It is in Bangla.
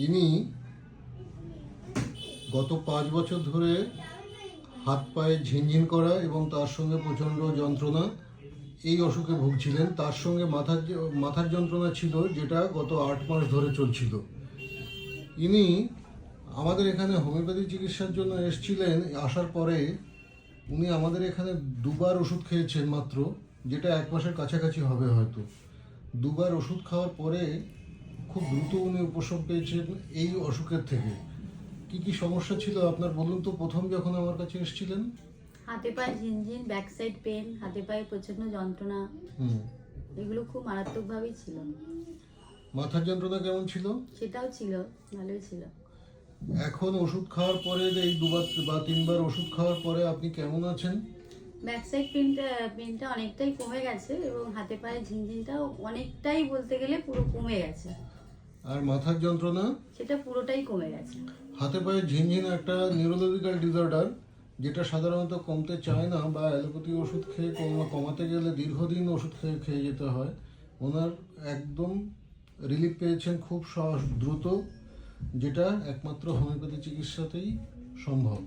ইনি গত 5 বছর ধরে হাত পায়ে ঝিনঝিন করা এবং তার সঙ্গে প্রচণ্ড যন্ত্রণা, এই অসুখে ভুগছিলেন। তার সঙ্গে মাথার যন্ত্রণা ছিল, যেটা গত 8 মাস ধরে চলছিল। ইনি আমাদের এখানে হোমিওপ্যাথি চিকিৎসার জন্য এসেছিলেন। আসার পরে উনি আমাদের এখানে 2বার ওষুধ খেয়েছেন মাত্র, যেটা 1 মাসের কাছাকাছি হবে হয়তো। 2বার ওষুধ খাওয়ার পরে খুব দ্রুত উনি উপশম পেয়েছেন এই অসুখের থেকে। কি কি সমস্যা ছিল আপনার বলুন তো, প্রথম যখন আমার কাছে এসেছিলেন? হাতে পায়ে ঝিনঝিন, ব্যাক সাইড পেন, হাতে পায়ে প্রচন্ড যন্ত্রণা, এগুলো খুব মারাত্মকভাবেই ছিল। মাথার যন্ত্রণা কেমন ছিল? সেটাও ছিল, ভালোই ছিল। এখন ওষুধ খাওয়ার পরে, এই 2বার বা 3বার ওষুধ খাওয়ার পরে আপনি কেমন আছেন? ব্যাক সাইড পেনটা অনেকটাই কমে গেছে এবং হাতে পায়ে ঝিনঝিনটাও অনেকটাই, বলতে গেলে পুরো কমে গেছে। আর মাথার যন্ত্রণা? সেটা পুরোটাই কমে গেছে। হাতে পায়ে ঝিনঝিন একটা নিউরোলজিক্যাল ডিসঅর্ডার, যেটা সাধারণত কমতে চায় না, বা অ্যালোপ্যাথি ওষুধ খেয়ে কমাতে গেলে দীর্ঘদিন ওষুধ খেয়ে যেতে হয়। ওনার একদম রিলিফ পেয়েছেন খুব দ্রুত, যেটা একমাত্র হোমিওপ্যাথি চিকিৎসাতেই সম্ভব।